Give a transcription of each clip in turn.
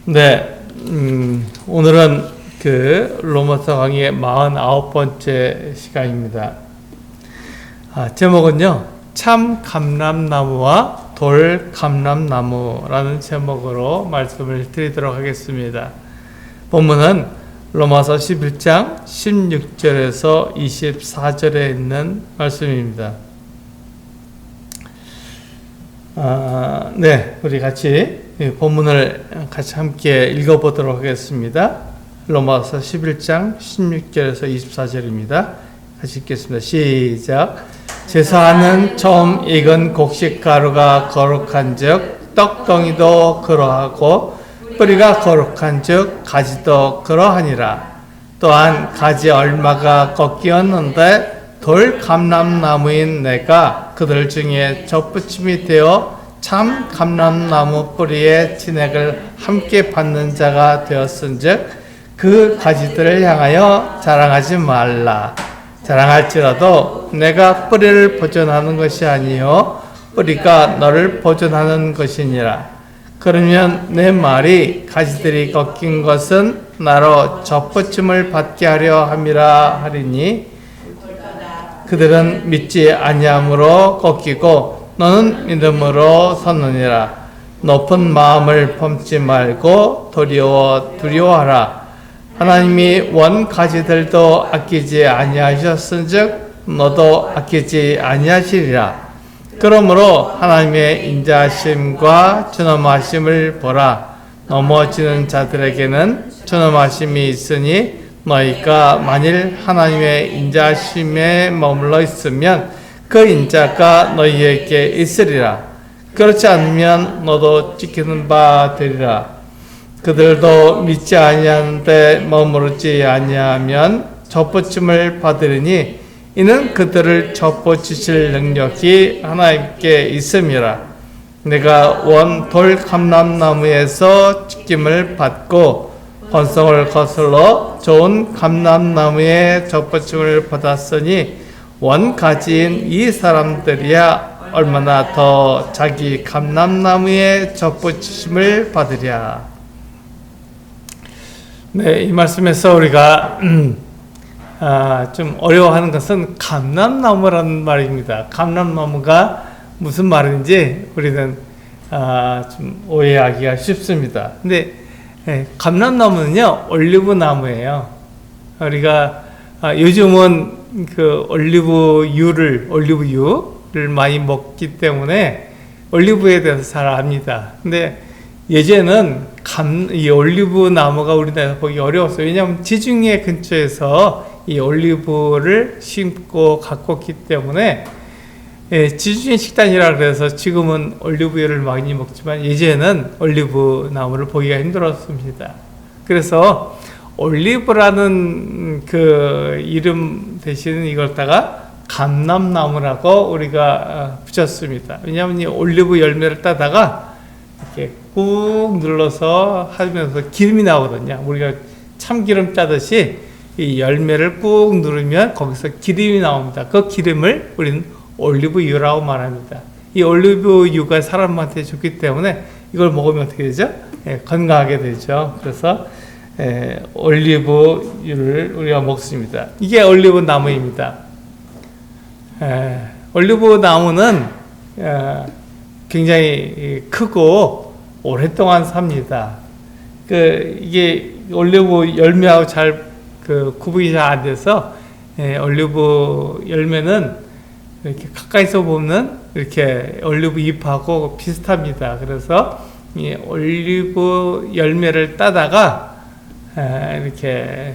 네, 오늘은 그 로마서 강의의 49번째 시간입니다. 제목은요, 참 감람나무와 돌 감람나무라는 제목으로 말씀을 드리도록 하겠습니다. 본문은 로마서 11장 16절에서 24절에 있는 말씀입니다. 네, 우리 같이 본문을 같이 함께 읽어보도록 하겠습니다. 로마서 11장 16절에서 24절입니다. 같이 읽겠습니다. 시작. 제사하는 처음 익은 곡식가루가 거룩한 즉 떡덩이도 그러하고 뿌리가 거룩한 즉 가지도 그러하니라. 또한 가지 얼마가 꺾이었는데 돌 감람나무인 내가 그들 중에 접붙임이 되어 참 감람나무 뿌리에 진액을 함께 받는 자가 되었은즉 그 가지들을 향하여 자랑하지 말라. 자랑할지라도 내가 뿌리를 보존하는 것이 아니요 뿌리가 너를 보존하는 것이니라. 그러면 내 말이 가지들이 꺾인 것은 나로 접붙임을 받게 하려 함이라 하리니 그들은 믿지 아니함으로 꺾이고 너는 믿음으로 섰느니라. 높은 마음을 품지 말고 도리어 두려워하라. 하나님이 원 가지들도 아끼지 아니하셨은즉 너도 아끼지 아니하시리라. 그러므로 하나님의 인자하심과 준엄하심을 보라. 넘어지는 자들에게는 준엄하심이 있으니 너희가 만일 하나님의 인자하심에 머물러 있으면 그 인자가 너희에게 있으리라. 그렇지 않으면 너도 찢기는 바 되리라. 그들도 믿지 아니하는데 머무르지 아니하면 접붙임을 받으리니 이는 그들을 접붙이실 능력이 하나님께 있음이라. 내가 원 돌 감람나무에서 찢김을 받고 번성을 거슬러 좋은 감람나무에 접붙임을 받았으니 원 가지인 이 사람들이야 얼마나 더 자기 감람나무에 접붙임을 받으랴. 네, 이 말씀에서 우리가 좀 어려워하는 것은 감람나무라는 말입니다. 감람나무가 무슨 말인지 우리는 좀 오해하기가 쉽습니다. 근데 감람나무는요, 올리브 나무예요. 우리가 요즘은 그 올리브유를 많이 먹기 때문에 올리브에 대해서 잘 압니다. 근데 예전에는 이 올리브 나무가 우리나라에서 보기 어려웠어요. 왜냐하면 지중해 근처에서 이 올리브를 심고 가꿨기 때문에 지중해 식단이라 그래서 지금은 올리브유를 많이 먹지만 예전에는 올리브 나무를 보기가 힘들었습니다. 그래서 올리브라는 그 이름 대신 이걸다가 감람나무라고 우리가 붙였습니다. 왜냐하면 이 올리브 열매를 따다가 이렇게 꾹 눌러서 하면서 기름이 나오거든요. 우리가 참기름 따듯이 이 열매를 꾹 누르면 거기서 기름이 나옵니다. 그 기름을 우리는 올리브유라고 말합니다. 이 올리브유가 사람한테 좋기 때문에 이걸 먹으면 어떻게 되죠? 건강하게 되죠. 그래서 올리브유를 우리가 먹습니다. 이게 올리브 나무입니다. 올리브 나무는 굉장히 크고 오랫동안 삽니다. 이게 올리브 열매하고 잘 구분이 잘 안 돼서 올리브 열매는 이렇게 가까이서 보면 이렇게 올리브 잎하고 비슷합니다. 그래서 이 올리브 열매를 따다가 이렇게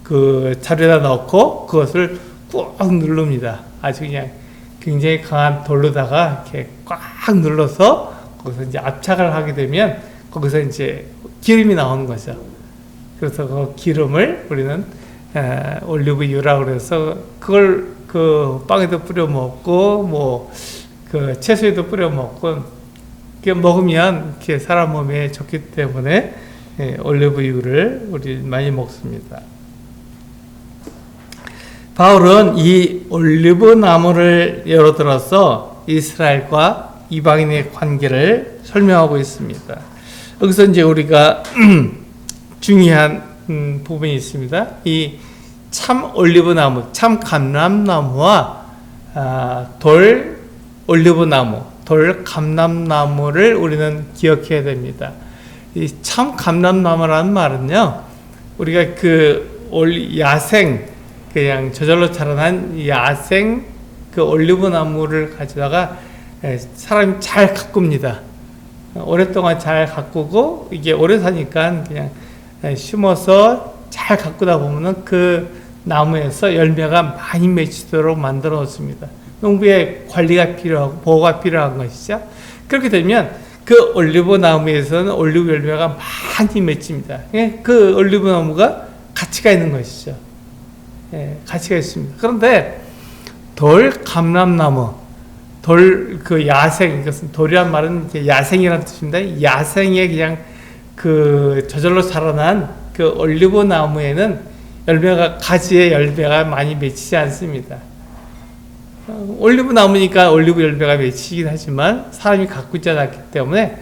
그 자루에다 넣고 그것을 꾹 누릅니다. 아주 그냥 굉장히 강한 돌로다가 이렇게 꽉 눌러서 거기서 이제 압착을 하게 되면 거기서 이제 기름이 나오는 거죠. 그래서 그 기름을 우리는 올리브유라고 그래서 그걸 그 빵에도 뿌려 먹고 뭐 그 채소에도 뿌려 먹고 이렇게 먹으면 이렇게 사람 몸에 좋기 때문에 올리브유를 우리 많이 먹습니다. 바울은 이 올리브 나무를 예로 들어서 이스라엘과 이방인의 관계를 설명하고 있습니다. 여기서 이제 우리가 중요한 부분이 있습니다. 이 참 올리브나무, 참 감람나무와 돌 올리브나무, 돌 감람나무를 우리는 기억해야 됩니다. 이 참 감람나무라는 말은요, 우리가 야생, 그냥 저절로 자라난 야생 올리브나무를 가져다가 사람이 잘 가꿉니다. 오랫동안 잘 가꾸고, 이게 오래 사니까 그냥 심어서 잘 가꾸다 보면은 그 나무에서 열매가 많이 맺히도록 만들어 놓습니다. 농부의 관리가 필요하고 보호가 필요한 것이죠. 그렇게 되면 그 올리브 나무에서는 올리브 열매가 많이 맺힙니다. 그 올리브 나무가 가치가 있는 것이죠. 가치가 있습니다. 그런데 돌 감람나무, 야생, 이것은 돌이란 말은 이제 야생이라는 뜻입니다. 야생에 그냥 저절로 자라난 올리브 나무에는 가지에 열매가 많이 맺히지 않습니다. 올리브 나무니까 올리브 열매가 맺히긴 하지만 사람이 가꾸지 않았기 때문에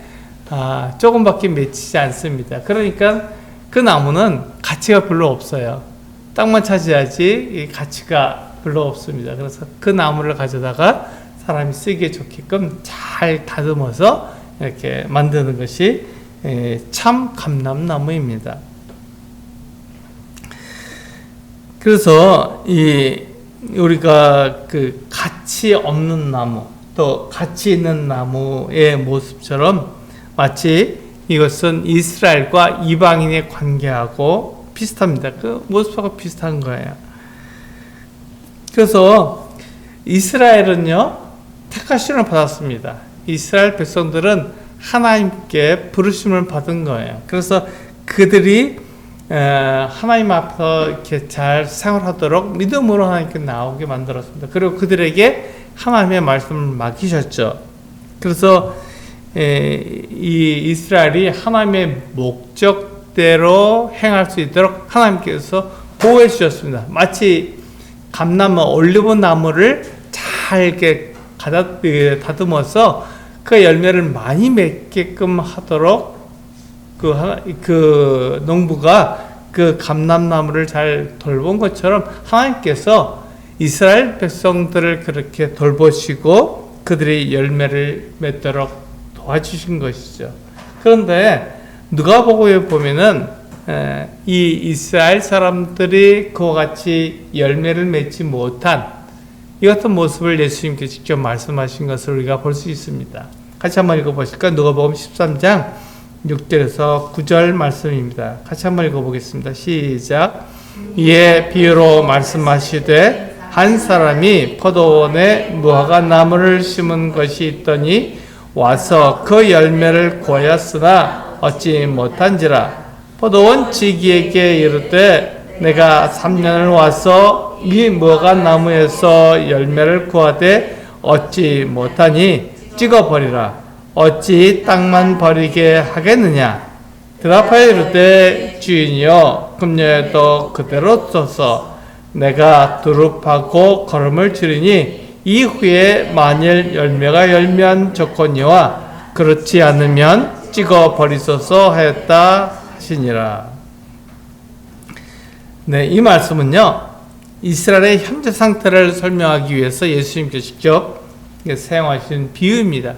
조금밖에 맺히지 않습니다. 그러니까 그 나무는 가치가 별로 없어요. 땅만 차지하지 가치가 별로 없습니다. 그래서 그 나무를 가져다가 사람이 쓰기에 좋게끔 잘 다듬어서 이렇게 만드는 것이 참 감람나무입니다. 그래서 우리가 가치 없는 나무, 또 가치 있는 나무의 모습처럼 마치 이것은 이스라엘과 이방인의 관계하고 비슷합니다. 그 모습하고 비슷한 거예요. 그래서 이스라엘은요, 택하심을 받았습니다. 이스라엘 백성들은 하나님께 부르심을 받은 거예요. 그래서 그들이 하나님 앞에서 이렇게 잘 생활하도록 믿음으로 하나님께 나오게 만들었습니다. 그리고 그들에게 하나님의 말씀을 맡기셨죠. 그래서 이 이스라엘이 하나님의 목적대로 행할 수 있도록 하나님께서 보호해 주셨습니다. 마치 감나무, 올리브 나무를 잘 이렇게 다듬어서 그 열매를 많이 맺게끔 하도록 그 농부가 그 감람나무를 잘 돌본 것처럼 하나님께서 이스라엘 백성들을 그렇게 돌보시고 그들이 열매를 맺도록 도와주신 것이죠. 그런데 누가복음에 보면은 이 이스라엘 사람들이 그와 같이 열매를 맺지 못한 이 같은 모습을 예수님께 직접 말씀하신 것을 우리가 볼 수 있습니다. 같이 한번 읽어보실까요? 누가복음 13장 6절에서 9절 말씀입니다. 같이 한번 읽어보겠습니다. 시작. 이에 비유로 말씀하시되 한 사람이 포도원에 무화과 나무를 심은 것이 있더니 와서 그 열매를 구하였으나 얻지 못한지라. 포도원 지기에게 이르되 내가 3년을 와서 이 무화과 나무에서 열매를 구하되 얻지 못하니 찍어버리라. 어찌 땅만 버리게 하겠느냐? 대답하여 이르되 주인이여 금년에도 그대로 둬서 내가 두릅하고 거름을 치르니 이후에 만일 열매가 열면 좋거니와 그렇지 않으면 찍어 버리소서 하였다 하시니라. 네, 이 말씀은요, 이스라엘의 현재 상태를 설명하기 위해서 예수님께서 직접 사용하신 비유입니다.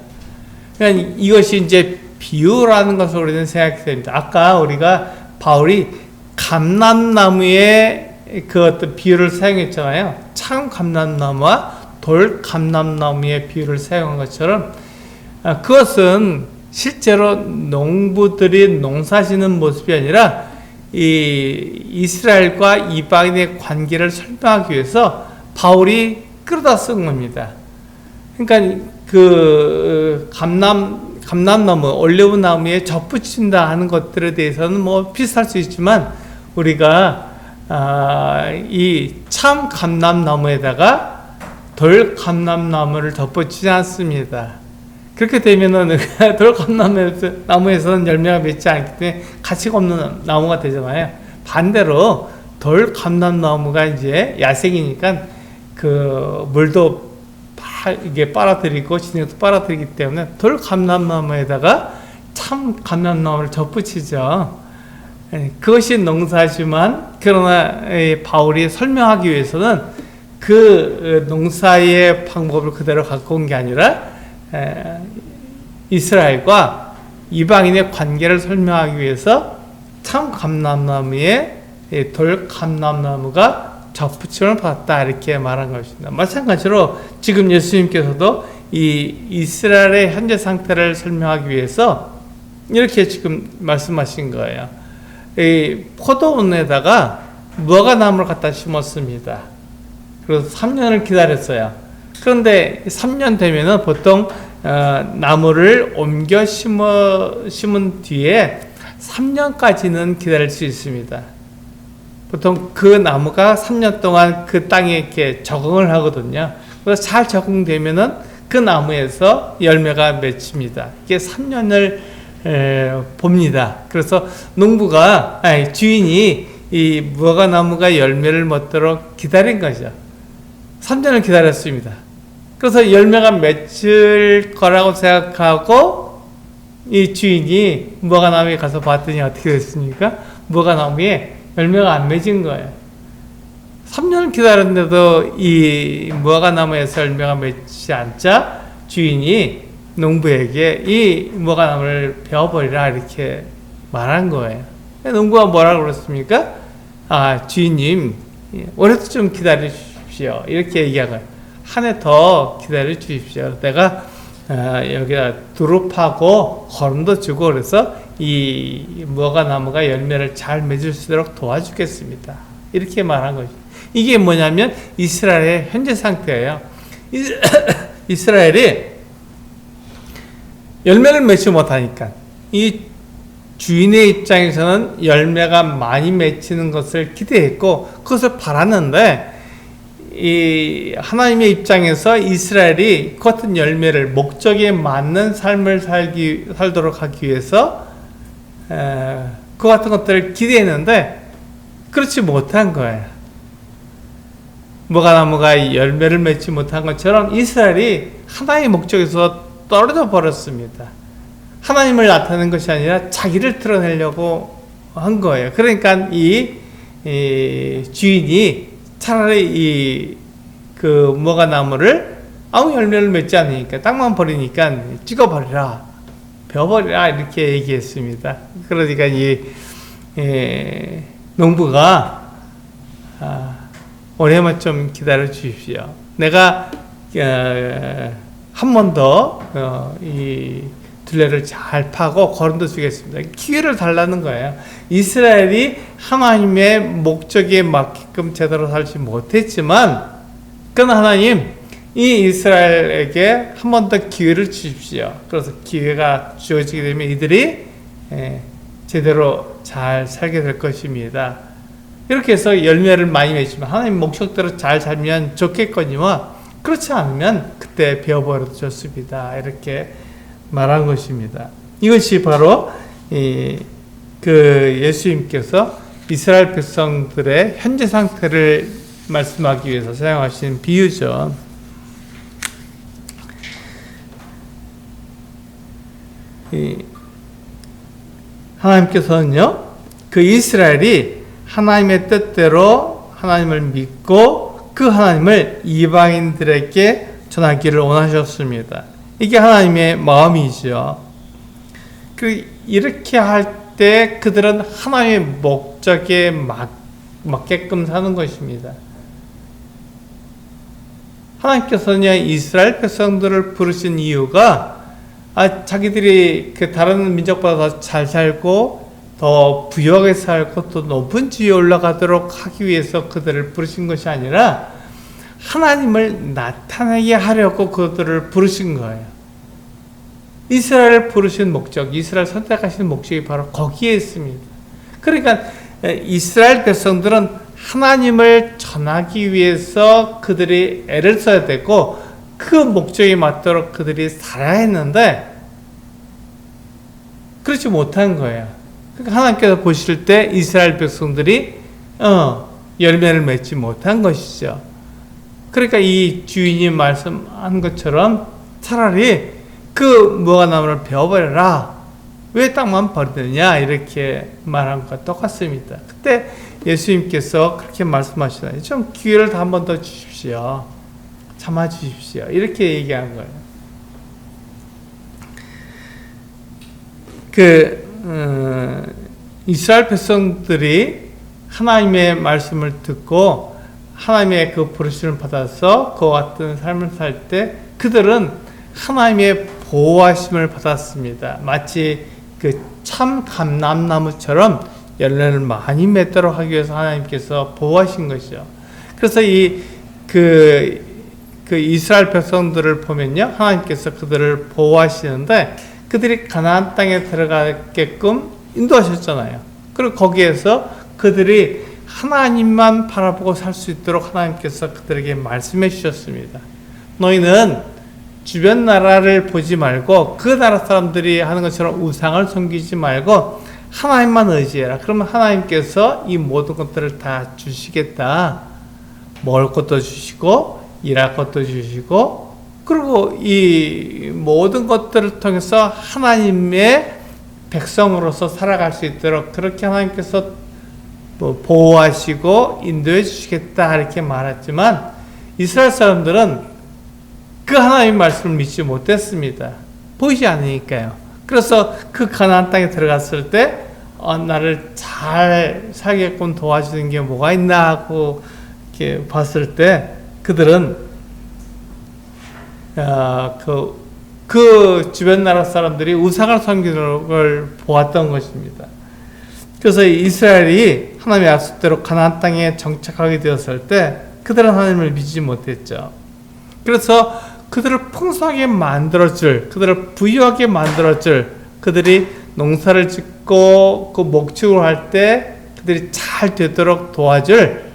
그러니까 이것이 이제 비유라는 것을 우리는 생각해야 됩니다. 아까 우리가 바울이 감람나무의 그 어떤 비유를 사용했잖아요. 참 감람나무와 돌 감람나무의 비유를 사용한 것처럼 그것은 실제로 농부들이 농사짓는 모습이 아니라 이 이스라엘과 이방인의 관계를 설명하기 위해서 바울이 끌어다 쓴 겁니다. 그러니까 그 감람나무, 올리브 나무에 접붙인다 하는 것들에 대해서는 뭐 비슷할 수 있지만 우리가 이 참 감람나무에다가 돌 감람나무를 덧붙이지 않습니다. 그렇게 되면은 돌 감람나무에서는 열매가 맺지 않기 때문에 가치가 없는 나무가 되잖아요. 반대로 돌 감람나무가 이제 야생이니까 그 물도 이게 빨아들이고 진흙도 빨아들이기 때문에 돌 감람나무에다가 참 감람나무를 접붙이죠. 그것이 농사지만 그러나 바울이 설명하기 위해서는 그 농사의 방법을 그대로 갖고 온 게 아니라 이스라엘과 이방인의 관계를 설명하기 위해서 참 감람나무에 돌 감람나무가 접붙임을 받았다 이렇게 말한 것입니다. 마찬가지로 지금 예수님께서도 이 이스라엘의 현재 상태를 설명하기 위해서 이렇게 지금 말씀하신 거예요. 이 포도원에다가 무화과나무를 갖다 심었습니다. 그래서 3년을 기다렸어요. 그런데 3년 되면은 보통 나무를 옮겨 심은 뒤에 3년까지는 기다릴 수 있습니다. 보통 그 나무가 3년 동안 그 땅에 이렇게 적응을 하거든요. 그래서 잘 적응되면은 그 나무에서 열매가 맺힙니다. 이게 3년을 봅니다. 그래서 주인이 이 무화과 나무가 열매를 맺도록 기다린 거죠. 3년을 기다렸습니다. 그래서 열매가 맺힐 거라고 생각하고 이 주인이 무화과 나무에 가서 봤더니 어떻게 됐습니까? 무화과 나무에 열매가 안 맺은 거예요. 3년을 기다렸는데도 이 무화과 나무에서 열매가 맺지 않자 주인이 농부에게 이 무화과 나무를 베어버리라 이렇게 말한 거예요. 농부가 뭐라고 그랬습니까? 주인님, 올해도 좀 기다려 주십시오. 이렇게 얘기하고 한 해 더 기다려 주십시오. 내가 여기다 두릅하고 거름도 주고 그래서 이 무화과 나무가 열매를 잘 맺을 수 있도록 도와주겠습니다. 이렇게 말한 거죠. 이게 뭐냐면 이스라엘의 현재 상태예요. 이스라엘이 열매를 맺지 못하니까 이 주인의 입장에서는 열매가 많이 맺히는 것을 기대했고 그것을 바랐는데 이 하나님의 입장에서 이스라엘이 그 같은 열매를 목적에 맞는 삶을 살도록 하기 위해서 그 같은 것들을 기대했는데 그렇지 못한 거예요. 무화과나무가 열매를 맺지 못한 것처럼 이스라엘이 하나님의 목적에서 떨어져 버렸습니다. 하나님을 나타내는 것이 아니라 자기를 드러내려고 한 거예요. 그러니까 이 주인이 차라리 그 무화과나무를 아무 열매를 맺지 않으니까 땅만 버리니까 찍어버리라, 베어버리라 이렇게 얘기했습니다. 그러니까 농부가 올해만 좀 기다려 주십시오. 내가 한 번 더 이 둘레를 잘 파고 거름도 주겠습니다. 기회를 달라는 거예요. 이스라엘이 하나님의 목적에 맞게끔 제대로 살지 못했지만 그러나 하나님 이 이스라엘에게 한 번 더 기회를 주십시오. 그래서 기회가 주어지게 되면 이들이 제대로 잘 살게 될 것입니다. 이렇게 해서 열매를 많이 맺으면 하나님 목적대로 잘 살면 좋겠거니와 그렇지 않으면 그때 베어버려도 좋습니다. 이렇게 말한 것입니다. 이것이 바로 그 예수님께서 이스라엘 백성들의 현재 상태를 말씀하기 위해서 사용하신 비유죠. 하나님께서는요, 그 이스라엘이 하나님의 뜻대로 하나님을 믿고 그 하나님을 이방인들에게 전하기를 원하셨습니다. 이게 하나님의 마음이죠. 이렇게 할 때 그들은 하나님의 목적에 맞게끔 사는 것입니다. 하나님께서는 이스라엘 백성들을 부르신 이유가 자기들이 그 다른 민족보다 더 잘 살고 더 부유하게 살고 또 높은 지위에 올라가도록 하기 위해서 그들을 부르신 것이 아니라 하나님을 나타내게 하려고 그들을 부르신 거예요. 이스라엘을 부르신 목적, 이스라엘 선택하신 목적이 바로 거기에 있습니다. 그러니까 이스라엘 백성들은 하나님을 전하기 위해서 그들이 애를 써야 되고 그 목적에 맞도록 그들이 살아야 했는데 그렇지 못한 거예요. 그러니까 하나님께서 보실 때 이스라엘 백성들이 열매를 맺지 못한 것이죠. 그러니까 이 주인이 말씀한 것처럼 차라리 그 무화과나무를 베어버려라. 왜 땅만 버리느냐 이렇게 말한 것과 똑같습니다. 그때 예수님께서 그렇게 말씀하시나요? 좀 기회를 한 번 더 주십시오. 참아 주십시오. 이렇게 얘기한 거예요. 이스라엘 백성들이 하나님의 말씀을 듣고 하나님의 그 부르심을 받아서 그와 같은 삶을 살 때 그들은 하나님의 보호하심을 받았습니다. 마치 그 참 감람나무처럼 열매를 많이 맺도록 하기 위해서 하나님께서 보호하신 것이죠. 그래서 그 이스라엘 백성들을 보면요, 하나님께서 그들을 보호하시는데 그들이 가나안 땅에 들어가게끔 인도하셨잖아요. 그리고 거기에서 그들이 하나님만 바라보고 살 수 있도록 하나님께서 그들에게 말씀해 주셨습니다. 너희는 주변 나라를 보지 말고 그 나라 사람들이 하는 것처럼 우상을 섬기지 말고 하나님만 의지해라. 그러면 하나님께서 이 모든 것들을 다 주시겠다. 먹을 것도 주시고 일할 것도 주시고, 그리고 이 모든 것들을 통해서 하나님의 백성으로서 살아갈 수 있도록 그렇게 하나님께서 보호하시고 인도해 주시겠다 이렇게 말했지만 이스라엘 사람들은 그 하나님의 말씀을 믿지 못했습니다. 보이지 않으니까요. 그래서 그 가나안 땅에 들어갔을 때 나를 잘 살게끔 도와주는 게 뭐가 있나 하고 이렇게 봤을 때 그들은 그 주변 나라 사람들이 우상을 섬기는 걸 보았던 것입니다. 그래서 이스라엘이 하나님의 약속대로 가나안 땅에 정착하게 되었을 때 그들은 하나님을 믿지 못했죠. 그래서 그들을 풍성하게 만들어줄, 그들을 부유하게 만들어줄, 그들이 농사를 짓고 그 목축을 할 때 그들이 잘 되도록 도와줄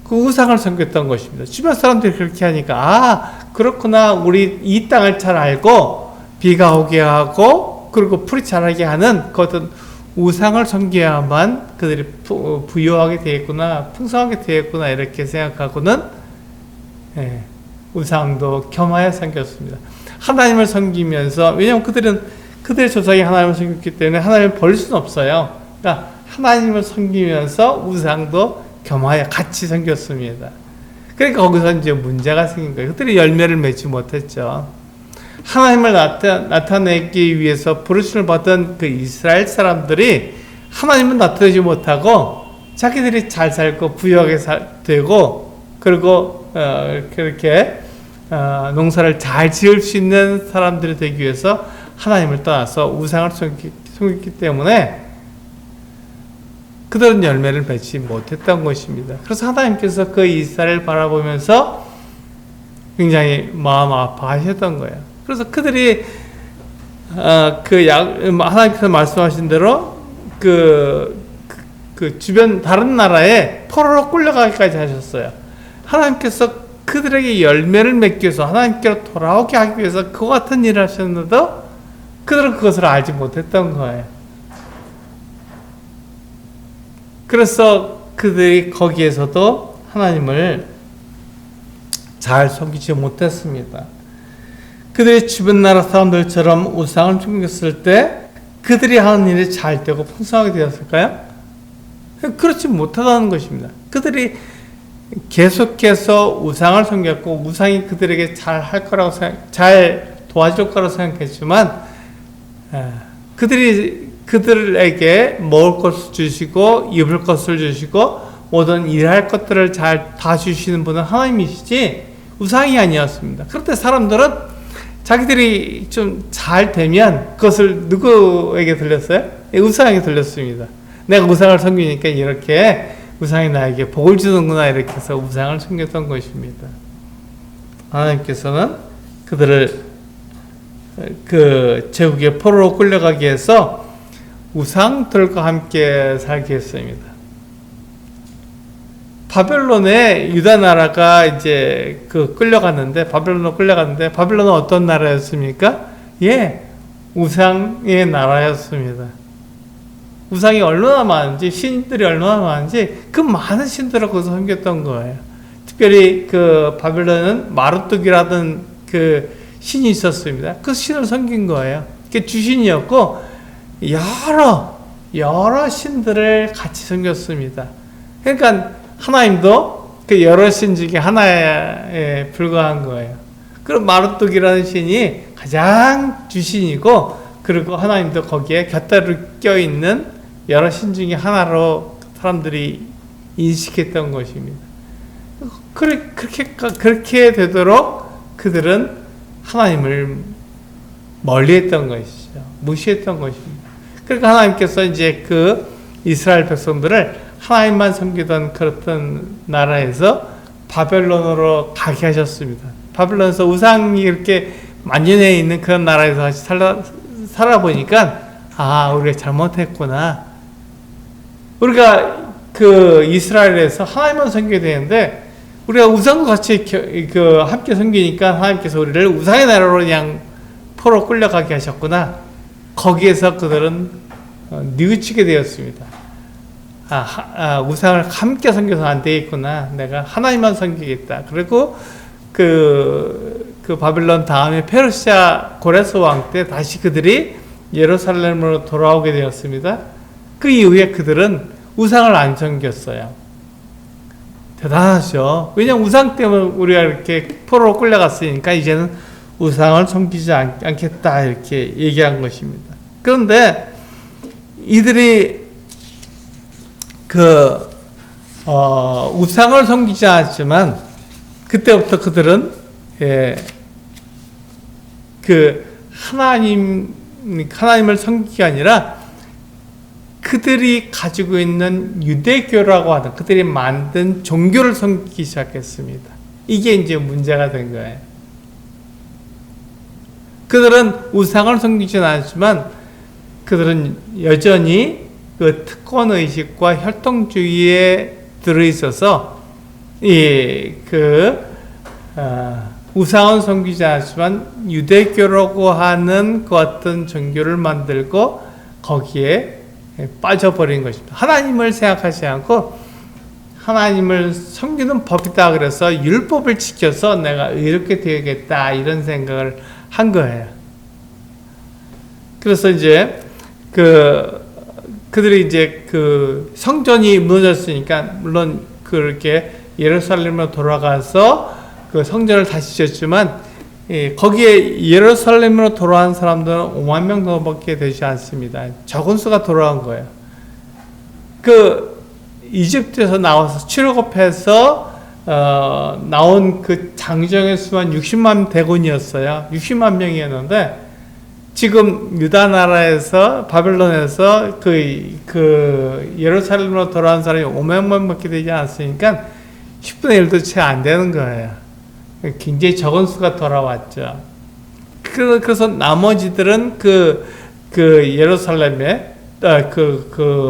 그 우상을 섬겼던 것입니다. 주변 사람들이 그렇게 하니까 그렇구나, 우리 이 땅을 잘 알고 비가 오게 하고 그리고 풀이 자라게 하는 그 어떤 우상을 섬겨야만 그들이 부유하게 되겠구나, 풍성하게 되겠구나 이렇게 생각하고는 우상도 겸하여 섬겼습니다. 하나님을 섬기면서, 왜냐하면 그들의 조상이 하나님을 섬겼기 때문에 하나님을 버릴 수는 없어요. 그러니까 하나님을 섬기면서 우상도 겸하여 같이 섬겼습니다. 그러니까 거기서 이제 문제가 생긴 거예요. 그들이 열매를 맺지 못했죠. 하나님을 나타내기 위해서 부르심을 받은 그 이스라엘 사람들이 하나님은 나타내지 못하고 자기들이 잘 살고 부유하게 되고 그리고 그렇게 농사를 잘 지을 수 있는 사람들이 되기 위해서 하나님을 떠나서 우상을 섬겼기 때문에 그들은 열매를 맺지 못했던 것입니다. 그래서 하나님께서 그 이스라엘을 바라보면서 굉장히 마음 아파하셨던 거예요. 그래서 그들이 하나님께서 말씀하신 대로 그 주변 다른 나라에 포로로 끌려가기까지 하셨어요. 하나님께서 그들에게 열매를 맺기 위해서 하나님께로 돌아오게 하기 위해서 그와 같은 일을 하셨는데도 그들은 그것을 알지 못했던 거예요. 그래서 그들이 거기에서도 하나님을 잘 섬기지 못했습니다. 그들이 주변 나라 사람들처럼 우상을 섬겼을 때 그들이 하는 일이 잘 되고 풍성하게 되었을까요? 그렇지 못하다는 것입니다. 그들이 계속해서 우상을 섬겼고 우상이 그들에게 잘 할 거라고 잘 도와줄 거라고 생각했지만 그들에게 먹을 것을 주시고 입을 것을 주시고 모든 일할 것들을 다 주시는 분은 하나님이시지 우상이 아니었습니다. 그런데 사람들은 자기들이 좀 잘 되면 그것을 누구에게 들렸어요? 우상에게 들렸습니다. 내가 우상을 섬기니까 이렇게 우상이 나에게 복을 주는구나 이렇게 해서 우상을 섬겼던 것입니다. 하나님께서는 그들을 그 제국의 포로로 끌려가게 해서 우상들과 함께 살게 했습니다. 바벨론에 유다 나라가 이제 끌려갔는데 바벨론은 어떤 나라였습니까? 우상의 나라였습니다. 우상이 얼마나 많은지, 신들이 얼마나 많은지 그 많은 신들을 거기서 섬겼던 거예요. 특별히 그 바벨론은 마루뚝이라는 그 신이 있었습니다. 그 신을 섬긴 거예요. 그게 주신이었고 여러 신들을 같이 섬겼습니다. 그러니까 하나님도 그 여러 신 중에 하나에 불과한 거예요. 그럼 마루뚝이라는 신이 가장 주신이고, 그리고 하나님도 거기에 곁다리 껴있는 여러 신 중에 하나로 사람들이 인식했던 것입니다. 그렇게 되도록 그들은 하나님을 멀리했던 것이죠. 무시했던 것입니다. 그러니까 하나님께서 이제 그 이스라엘 백성들을 하나님만 섬기던 그렇던 나라에서 바벨론으로 가게 하셨습니다. 바벨론에서 우상이 이렇게 만연해 있는 그런 나라에서 같이 살아보니까, 우리가 잘못했구나. 우리가 그 이스라엘에서 하나님만 섬겨야 되는데, 우리가 우상과 같이 함께 섬기니까 하나님께서 우리를 우상의 나라로 그냥 포로 끌려가게 하셨구나. 거기에서 그들은 뉘우치게 되었습니다. 우상을 함께 섬겨서 안 되겠구나. 내가 하나님만 섬기겠다. 그리고 그 바빌론 다음에 페르시아 고레스 왕 때 다시 그들이 예루살렘으로 돌아오게 되었습니다. 그 이후에 그들은 우상을 안 섬겼어요. 대단하죠. 왜냐하면 우상 때문에 우리가 이렇게 포로로 끌려갔으니까 이제는 우상을 섬기지 않겠다 이렇게 얘기한 것입니다. 그런데 이들이 우상을 섬기지 않았지만 그때부터 그들은 하나님을 섬기기 아니라 그들이 가지고 있는 유대교라고 하는 그들이 만든 종교를 섬기기 시작했습니다. 이게 이제 문제가 된 거예요. 그들은 우상을 섬기진 않았지만 그들은 여전히 그 특권의식과 혈통주의에 들어있어서 우상은 섬기지 않았지만 유대교라고 하는 그 어떤 종교를 만들고 거기에 빠져버린 것입니다. 하나님을 생각하지 않고 하나님을 섬기는 법이다 그래서 율법을 지켜서 내가 이렇게 되겠다 이런 생각을 한 거예요. 그래서 이제 그들이 이제 그 성전이 무너졌으니까 물론 그렇게 예루살렘으로 돌아가서 그 성전을 다시 지었지만 거기에 예루살렘으로 돌아온 사람들은 5만 명 정도밖에 되지 않습니다. 적은 수가 돌아온 거예요. 그 이집트에서 나와서 출애굽해서 나온 그 장정의 수만 60만 대군이었어요. 60만 명이었는데 지금 유다 나라에서 바벨론에서 그 예루살렘으로 돌아온 사람이 5만 명밖에 되지 않았으니까 10분의 1도 채 안 되는 거예요. 굉장히 적은 수가 돌아왔죠. 그래서 나머지들은 그 예루살렘에,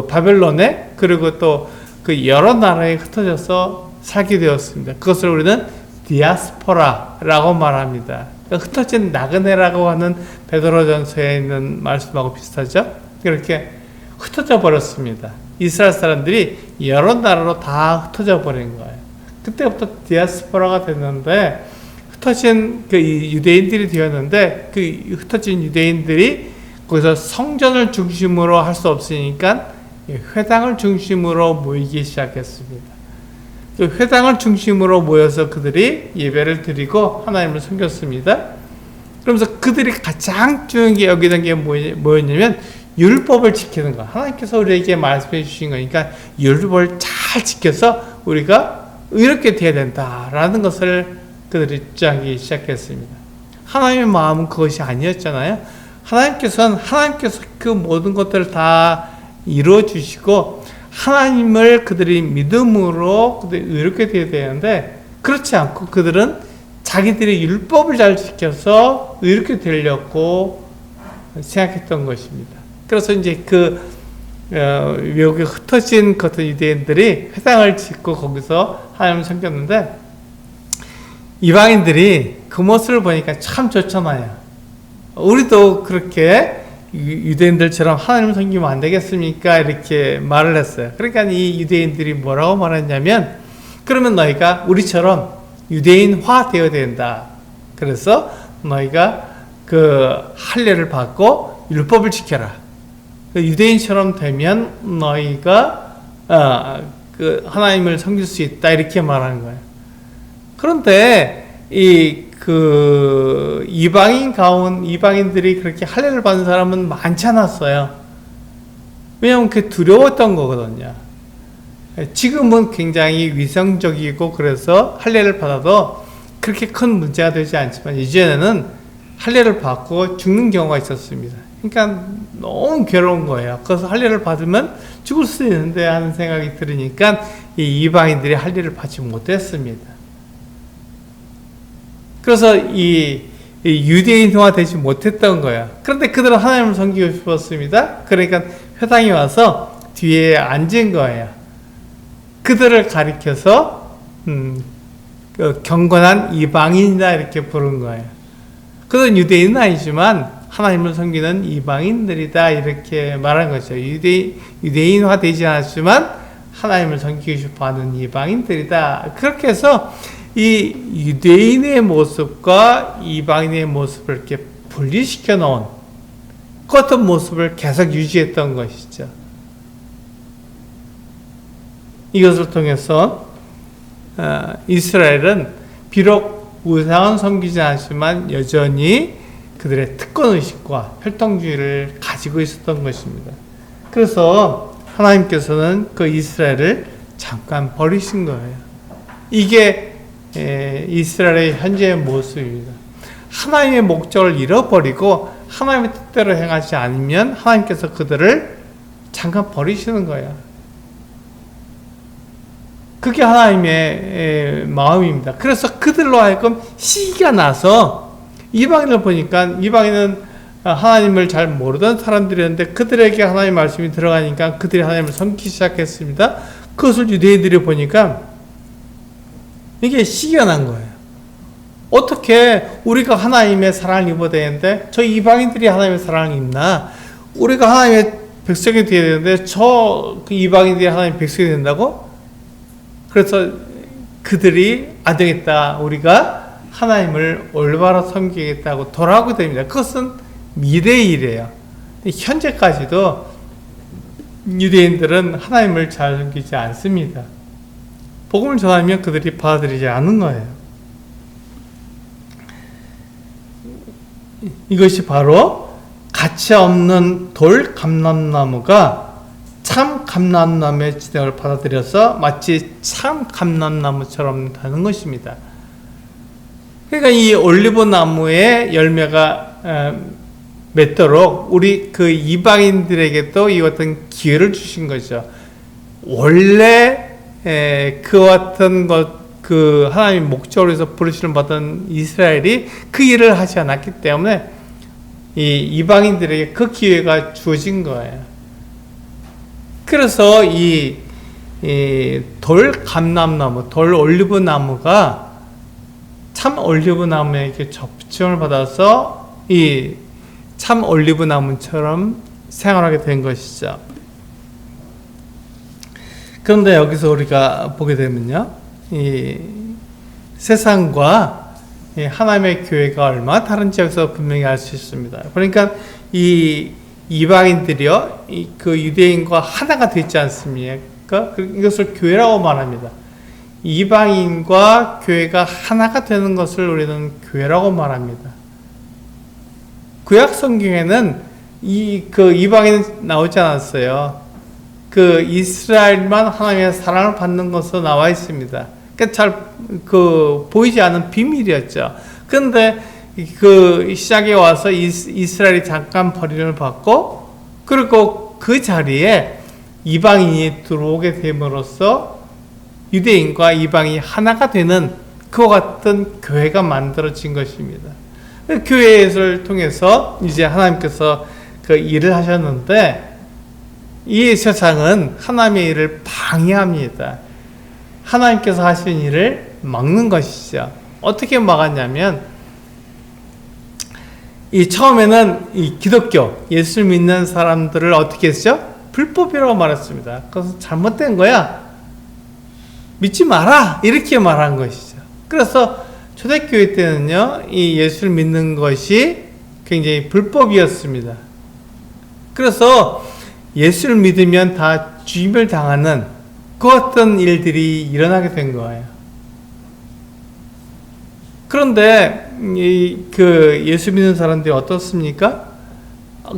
바벨론에, 그리고 또 그 여러 나라에 흩어져서 살게 되었습니다. 그것을 우리는 디아스포라라고 말합니다. 흩어진 나그네라고 하는 베드로전서에 있는 말씀하고 비슷하죠? 이렇게 흩어져 버렸습니다. 이스라엘 사람들이 여러 나라로 다 흩어져 버린 거예요. 그때부터 디아스포라가 됐는데 흩어진 그 유대인들이 되었는데 그 흩어진 유대인들이 거기서 성전을 중심으로 할 수 없으니까 회당을 중심으로 모이기 시작했습니다. 그 회당을 중심으로 모여서 그들이 예배를 드리고 하나님을 섬겼습니다. 그러면서 그들이 가장 중요하게 여기던 게 뭐였냐면 율법을 지키는 거. 하나님께서 우리에게 말씀해 주신 거니까 율법을 잘 지켜서 우리가 이렇게 돼야 된다라는 것을 그들이 주장하기 시작했습니다. 하나님의 마음은 그것이 아니었잖아요. 하나님께서 그 모든 것들을 다 이루어 주시고 하나님을 그들이 믿음으로 그들이 이렇게 돼야 되는데 그렇지 않고 그들은 자기들이 율법을 잘 지켜서 이렇게 되려고 생각했던 것입니다. 그래서 이제 여기 흩어진 같은 유대인들이 회당을 짓고 거기서 하나님을 섬겼는데 이방인들이 그 모습을 보니까 참 좋잖아요. 우리도 그렇게 유대인들처럼 하나님을 섬기면 안 되겠습니까? 이렇게 말을 했어요. 그러니까 이 유대인들이 뭐라고 말했냐면 그러면 너희가 우리처럼 유대인화 되어야 된다. 그래서 너희가 그 할례를 받고 율법을 지켜라. 그 유대인처럼 되면 너희가 그 하나님을 섬길 수 있다 이렇게 말하는 거예요. 그런데 그 이방인들이 그렇게 할례를 받는 사람은 많지 않았어요. 왜냐하면 그게 두려웠던 거거든요. 지금은 굉장히 위성적이고 그래서 할례를 받아도 그렇게 큰 문제가 되지 않지만 이전에는 할례를 받고 죽는 경우가 있었습니다. 그러니까 너무 괴로운 거예요. 그래서 할례를 받으면 죽을 수 있는데 하는 생각이 들으니까 이 이방인들이 할례를 받지 못했습니다. 그래서 이 유대인화 되지 못했던 거예요. 그런데 그들은 하나님을 섬기고 싶었습니다. 그러니까 회당에 와서 뒤에 앉은 거예요. 그들을 가리켜서 그 경건한 이방인이다 이렇게 부른 거예요. 그들은 유대인은 아니지만 하나님을 섬기는 이방인들이다 이렇게 말한 거죠. 유대인화 되지 않았지만 하나님을 섬기고 싶어하는 이방인들이다. 그렇게 해서 이 유대인의 모습과 이방인의 모습을 이렇게 분리시켜 놓은 그 어떤 모습을 계속 유지했던 것이죠. 이것을 통해서 이스라엘은 비록 우상은 섬기지 않지만 여전히 그들의 특권의식과 혈통주의를 가지고 있었던 것입니다. 그래서 하나님께서는 그 이스라엘을 잠깐 버리신 거예요. 이게 이스라엘의 현재의 모습입니다. 하나님의 목적을 잃어버리고 하나님의 뜻대로 행하지 않으면 하나님께서 그들을 잠깐 버리시는 거예요. 그게 하나님의 마음입니다. 그래서 그들로 하여금 시기가 나서 이방인을 보니까 이방인은 하나님을 잘 모르던 사람들이었는데 그들에게 하나님의 말씀이 들어가니까 그들이 하나님을 섬기기 시작했습니다. 그것을 유대인들이 보니까 이게 시기가 난 거예요. 어떻게 우리가 하나님의 사랑을 입어야 되는데 저 이방인들이 하나님의 사랑을 입나? 우리가 하나님의 백성이 되어야 되는데 저 그 이방인들이 하나님의 백성이 된다고? 그래서 그들이 안 되겠다. 우리가 하나님을 올바로 섬기겠다고 돌아오게 됩니다. 그것은 미래의 일이에요. 현재까지도 유대인들은 하나님을 잘 섬기지 않습니다. 복음을 전하면 그들이 받아들이지 않는 거예요. 이것이 바로 가치 없는 돌 감람나무가 참 감람나무의 진액을 받아들여서 마치 참 감람나무처럼 되는 것입니다. 그러니까 이 올리브 나무의 열매가 맺도록 우리 그 이방인들에게도 이 같은 기회를 주신 거죠. 원래 그 같은 그 하나님의 목적으로 해서 부르심을 받은 이스라엘이 그 일을 하지 않았기 때문에 이 이방인들에게 그 기회가 주어진 거예요. 그래서 이 돌 감람나무, 돌 올리브 나무가 참 올리브 나무에게 접종을 받아서 이 참 올리브 나무처럼 생활하게 된 것이죠. 그런데 여기서 우리가 보게 되면요, 이 세상과 하나님의 교회가 얼마나 다른지 여기서 분명히 알 수 있습니다. 그러니까 이 이방인들이요, 그 유대인과 하나가 되지 않습니까? 이것을 교회라고 말합니다. 이방인과 교회가 하나가 되는 것을 우리는 교회라고 말합니다. 구약 성경에는 그 이방인 나오지 않았어요. 그 이스라엘만 하나님의 사랑을 받는 것으로 나와 있습니다. 그러니까 잘 보이지 않는 비밀이었죠. 그런데 그 시작에 와서 이스라엘이 잠깐 버림을 받고 그리고 그 자리에 이방인이 들어오게 됨으로써 유대인과 이방인이 하나가 되는 그와 같은 교회가 만들어진 것입니다. 그 교회를 통해서 이제 하나님께서 그 일을 하셨는데 이 세상은 하나님의 일을 방해합니다. 하나님께서 하신 일을 막는 것이죠. 어떻게 막았냐면 처음에는 이 기독교, 예수 믿는 사람들을 어떻게 했죠? 불법이라고 말했습니다. 그래서 잘못된 거야. 믿지 마라. 이렇게 말한 것이죠. 그래서 초대교회 때는요, 이 예수를 믿는 것이 굉장히 불법이었습니다. 그래서 예수를 믿으면 다 죽임을 당하는 그 어떤 일들이 일어나게 된 거예요. 그런데 예수 믿는 사람들이 어떻습니까?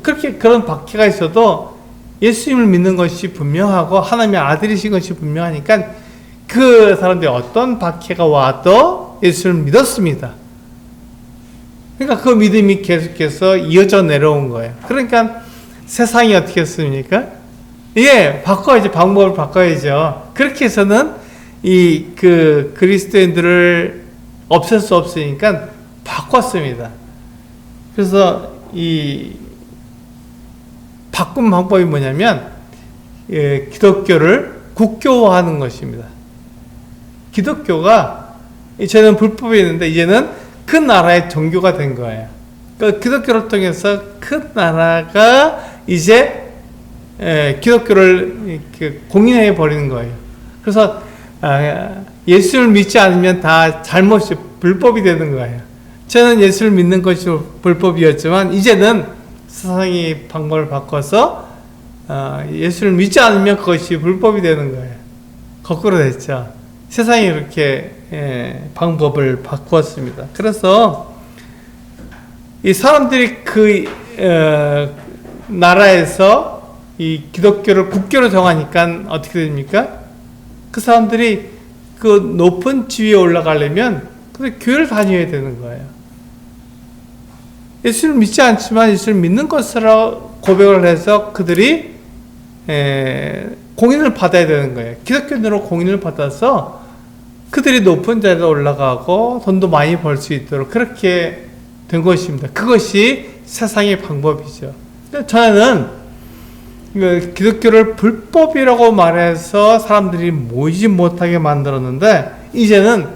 그렇게 그런 박해가 있어도 예수님을 믿는 것이 분명하고 하나님의 아들이신 것이 분명하니까 그 사람들이 어떤 박해가 와도 예수를 믿었습니다. 그러니까 그 믿음이 계속해서 이어져 내려온 거예요. 그러니까 세상이 어떻게 했습니까? 바꿔야죠. 방법을 바꿔야죠. 그렇게 해서는 그리스도인들을 없앨 수 없으니까 바꿨습니다. 그래서 바꾼 방법이 뭐냐면, 기독교를 국교화하는 것입니다. 기독교가, 이제는 불법이 있는데, 이제는 그 나라의 종교가 된 거예요. 그 기독교를 통해서 그 나라가 이제 기독교를 공인해 버리는 거예요. 그래서 예수를 믿지 않으면 다 잘못이 불법이 되는 거예요. 저는 예수를 믿는 것이 불법이었지만 이제는 세상이 방법을 바꿔서 예수를 믿지 않으면 그것이 불법이 되는 거예요. 거꾸로 됐죠. 세상이 이렇게 방법을 바꾸었습니다. 그래서 이 사람들이 나라에서 이 기독교를 국교로 정하니까 어떻게 됩니까? 그 사람들이 그 높은 지위에 올라가려면 교회를 다녀야 되는 거예요. 예수를 믿지 않지만 예수를 믿는 것으로 고백을 해서 그들이 공인을 받아야 되는 거예요. 기독교인으로 공인을 받아서 그들이 높은 자리에 올라가고 돈도 많이 벌 수 있도록 그렇게 된 것입니다. 그것이 세상의 방법이죠. 저는 기독교를 불법이라고 말해서 사람들이 모이지 못하게 만들었는데, 이제는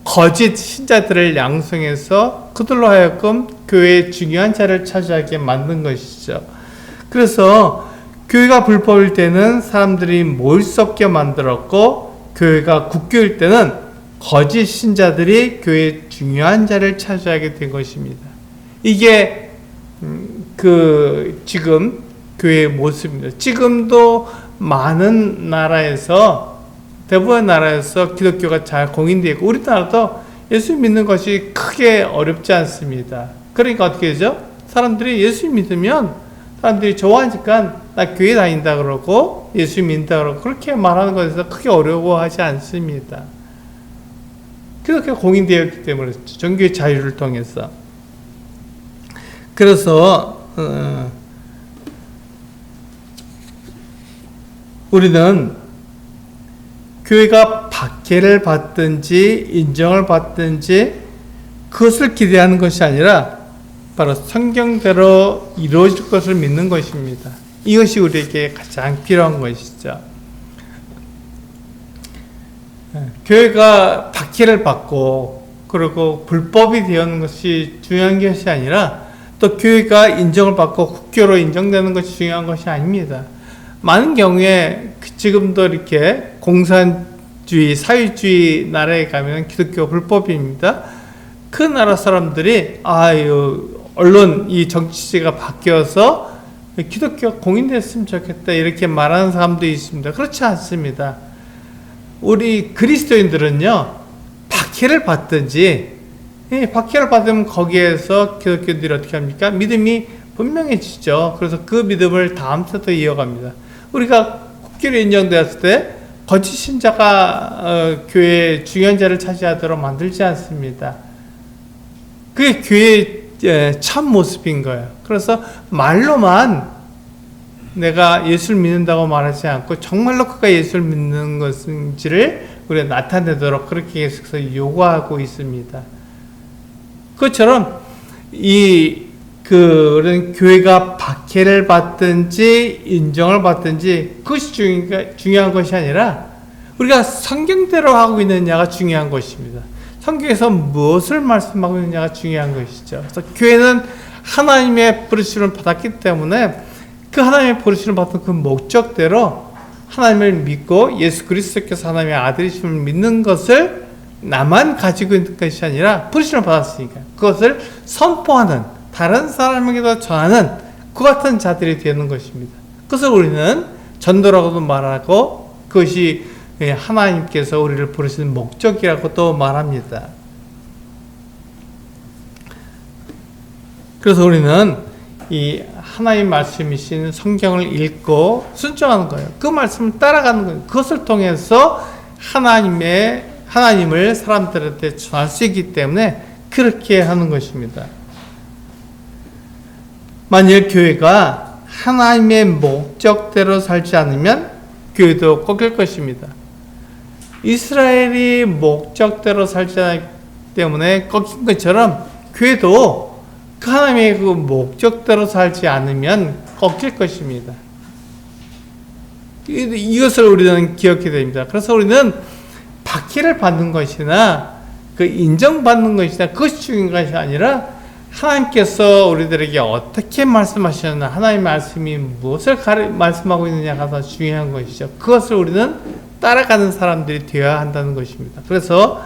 거짓 신자들을 양성해서 그들로 하여금 교회의 중요한 자리를 차지하게 만든 것이죠. 그래서 교회가 불법일 때는 사람들이 모일 수 없게 만들었고, 교회가 국교일 때는 거짓 신자들이 교회의 중요한 자리를 차지하게 된 것입니다. 이게 지금 교회의 모습입니다. 지금도 많은 나라에서, 대부분의 나라에서 기독교가 잘 공인되어 있고, 우리나라도 예수 믿는 것이 크게 어렵지 않습니다. 그러니까 어떻게 되죠? 사람들이 예수 믿으면 사람들이 좋아하니까 나 교회 다닌다 그러고 예수 믿는다 그러고 그렇게 말하는 것에서 크게 어려워하지 않습니다. 기독교가 공인되어 있기 때문에 종교의 자유를 통해서. 그래서 우리는 교회가 박해를 받든지 인정을 받든지 그것을 기대하는 것이 아니라 바로 성경대로 이루어질 것을 믿는 것입니다. 이것이 우리에게 가장 필요한 것이죠. 교회가 박해를 받고 그리고 불법이 되는 것이 중요한 것이 아니라, 또 교회가 인정을 받고 국교로 인정되는 것이 중요한 것이 아닙니다. 많은 경우에 지금도 이렇게 공산주의, 사회주의 나라에 가면 기독교 불법입니다. 그 나라 사람들이 언론 이 정치제가 바뀌어서 기독교가 공인됐으면 좋겠다 이렇게 말하는 사람도 있습니다. 그렇지 않습니다. 우리 그리스도인들은요, 박해를 받든지, 박해를 받으면 거기에서 기독교인들이 어떻게 합니까? 믿음이 분명해지죠. 그래서 그 믿음을 다음 세도 이어갑니다. 우리가 국교로 인정되었을 때 거짓 신자가 교회의 중요한 자리를 차지하도록 만들지 않습니다. 그게 교회의 참 모습인 거예요. 그래서 말로만 내가 예수를 믿는다고 말하지 않고 정말로 그가 예수를 믿는 것인지를 우리가 나타내도록 그렇게 계속해서 요구하고 있습니다. 그것처럼 우리는 교회가 박해를 받든지 인정을 받든지 그것이 중요한 것이 아니라 우리가 성경대로 하고 있느냐가 중요한 것입니다. 성경에서 무엇을 말씀하고 있느냐가 중요한 것이죠. 그래서 교회는 하나님의 부르심을 받았기 때문에 그 하나님의 부르심을 받은 그 목적대로 하나님을 믿고 예수 그리스도께서 하나님의 아들이심을 믿는 것을 나만 가지고 있는 것이 아니라 부르심을 받았으니까 그것을 선포하는, 다른 사람에게도 전하는 그 같은 자들이 되는 것입니다. 그래서 우리는 전도라고도 말하고 그것이 하나님께서 우리를 부르시는 목적이라고도 말합니다. 그래서 우리는 이 하나님 말씀이신 성경을 읽고 순종하는 거예요. 그 말씀을 따라가는 거예요. 그것을 통해서 하나님을 사람들한테 전할 수 있기 때문에 그렇게 하는 것입니다. 만일 교회가 하나님의 목적대로 살지 않으면 교회도 꺾일 것입니다. 이스라엘이 목적대로 살지 않기 때문에 꺾인 것처럼 교회도 하나님의 그 목적대로 살지 않으면 꺾일 것입니다. 이것을 우리는 기억해야 됩니다. 그래서 우리는 박해를 받는 것이나 그 인정받는 것이나 그것이 중요한 것이 아니라 하나님께서 우리들에게 어떻게 말씀하셨나, 하나님의 말씀이 무엇을 말씀하고 있느냐가 더 중요한 것이죠. 그것을 우리는 따라가는 사람들이 되어야 한다는 것입니다. 그래서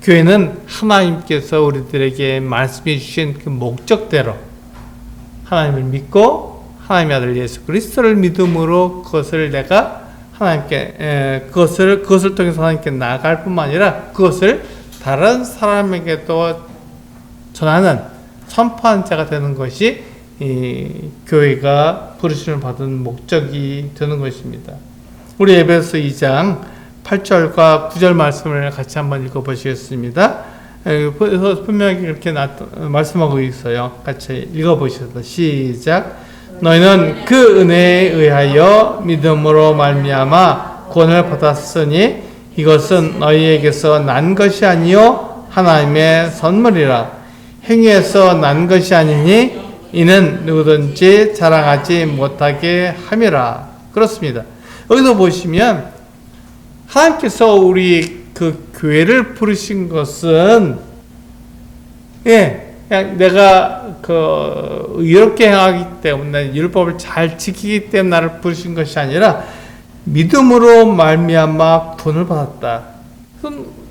교회는 하나님께서 우리들에게 말씀해 주신 그 목적대로 하나님을 믿고 하나님의 아들 예수 그리스도를 믿음으로 그것을 내가 하나님께 그것을 통해서 하나님께 나아갈 뿐만 아니라 그것을 다른 사람에게도 전하는 선포하는 자가 되는 것이 이 교회가 부르심을 받은 목적이 되는 것입니다. 우리 에베소 2장 8절과 9절 말씀을 같이 한번 읽어보시겠습니다. 그래서 분명히 그렇게 말씀하고 있어요. 같이 읽어보시겠습니다. 시작. 너희는 그 은혜에 의하여 믿음으로 말미암아 구원을 받았으니 이것은 너희에게서 난 것이 아니요 하나님의 선물이라. 행위에서 난 것이 아니니 이는 누구든지 자랑하지 못하게 함이라. 그렇습니다. 여기서 보시면 하나님께서 우리 그 교회를 부르신 것은 그냥 내가 그 의롭게 행하기 때문에 율법을 잘 지키기 때문에 나를 부르신 것이 아니라 믿음으로 말미암아 구원을 받았다.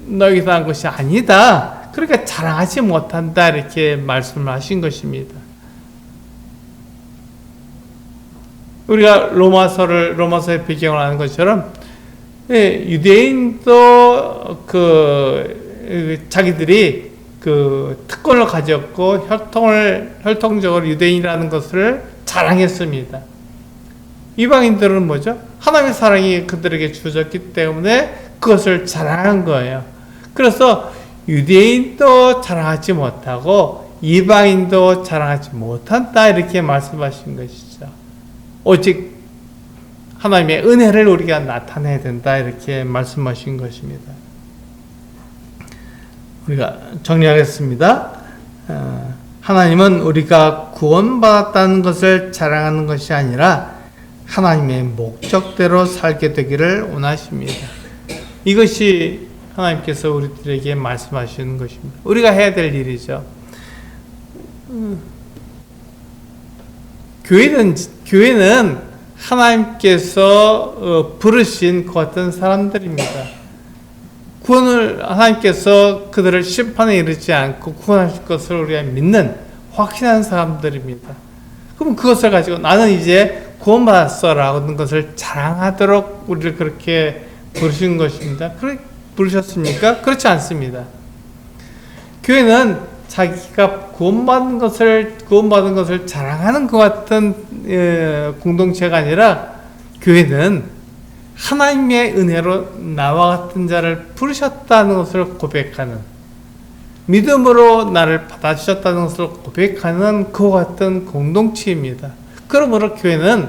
너희가 한 것이 아니다. 그러니까 자랑하지 못한다. 이렇게 말씀을 하신 것입니다. 우리가 로마서의 배경을 아는 것처럼 유대인도 자기들이 그 특권을 가졌고 혈통적으로 유대인이라는 것을 자랑했습니다. 이방인들은 뭐죠? 하나님의 사랑이 그들에게 주어졌기 때문에 그것을 자랑한 거예요. 그래서 유대인도 자랑하지 못하고 이방인도 자랑하지 못한다 이렇게 말씀하신 것이죠. 오직 하나님의 은혜를 우리가 나타내야 된다 이렇게 말씀하신 것입니다. 우리가 정리하겠습니다. 하나님은 우리가 구원받았다는 것을 자랑하는 것이 아니라 하나님의 목적대로 살게 되기를 원하십니다. 이것이 하나님께서 우리들에게 말씀하시는 것입니다. 우리가 해야 될 일이죠. 교회는 하나님께서 부르신 그 같은 사람들입니다. 구원을 하나님께서 그들을 심판에 이르지 않고 구원하실 것을 우리가 믿는 확신하는 사람들입니다. 그럼 그것을 가지고 나는 이제 구원받았어 라는 것을 자랑하도록 우리를 그렇게 부르신 것입니다. 그래 부르셨습니까? 그렇지 않습니다. 교회는 자기가 구원받은 것을 자랑하는 것 같은 공동체가 아니라 교회는 하나님의 은혜로 나와 같은 자를 부르셨다는 것을 고백하는, 믿음으로 나를 받아주셨다는 것을 고백하는 그와 같은 공동체입니다. 그러므로 교회는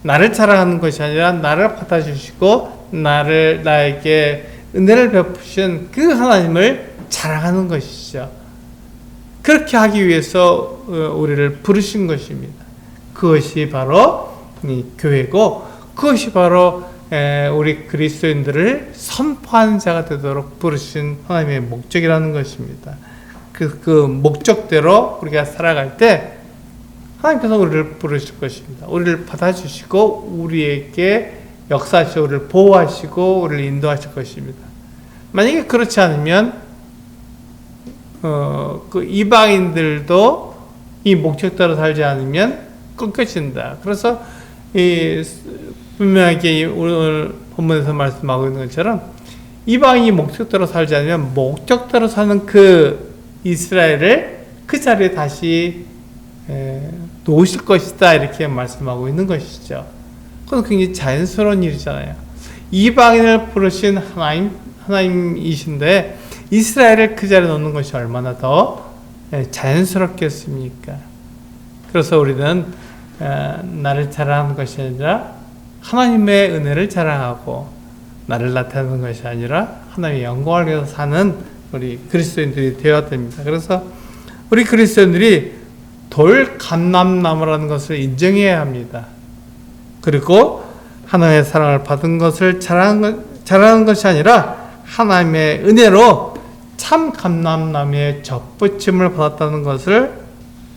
나를 자랑하는 것이 아니라 나를 받아주시고 나에게 은혜를 베푸신 그 하나님을 자랑하는 것이죠. 그렇게 하기 위해서 우리를 부르신 것입니다. 그것이 바로 이 교회고 그것이 바로 우리 그리스도인들을 선포하는 자가 되도록 부르신 하나님의 목적이라는 것입니다. 그 목적대로 우리가 살아갈 때 하나님께서 우리를 부르실 것입니다. 우리를 받아주시고 우리에게 역사하시고 우리를 보호하시고 우리를 인도하실 것입니다. 만약에 그렇지 않으면 그 이방인들도 이 목적대로 살지 않으면 끊겨진다. 그래서 분명하게 오늘 본문에서 말씀하고 있는 것처럼 이방인이 목적대로 살지 않으면 목적대로 사는 그 이스라엘을 그 자리에 다시 놓으실 것이다, 이렇게 말씀하고 있는 것이죠. 그건 굉장히 자연스러운 일이잖아요. 이방인을 부르신 하나님이신데 이스라엘을 그 자리에 놓는 것이 얼마나 더 자연스럽겠습니까? 그래서 우리는 나를 자랑하는 것이 아니라 하나님의 은혜를 자랑하고, 나를 나타내는 것이 아니라 하나님의 영광을 위해서 사는 우리 그리스도인들이 되어야 됩니다. 그래서 우리 그리스도인들이 돌감람나무라는 것을 인정해야 합니다. 그리고 하나님의 사랑을 받은 것을 자랑하는 것이 아니라 하나님의 은혜로 참 감람나무의 접붙임을 받았다는 것을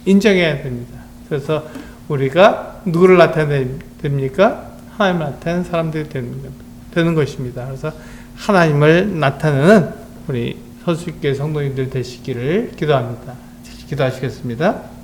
인정해야 됩니다. 그래서 우리가 누구를 나타내야 됩니까? 하나님을 나타내는 사람들이 되는 것입니다. 그래서 하나님을 나타내는 우리 서수교회 성도님들 되시기를 기도합니다. 기도하시겠습니다.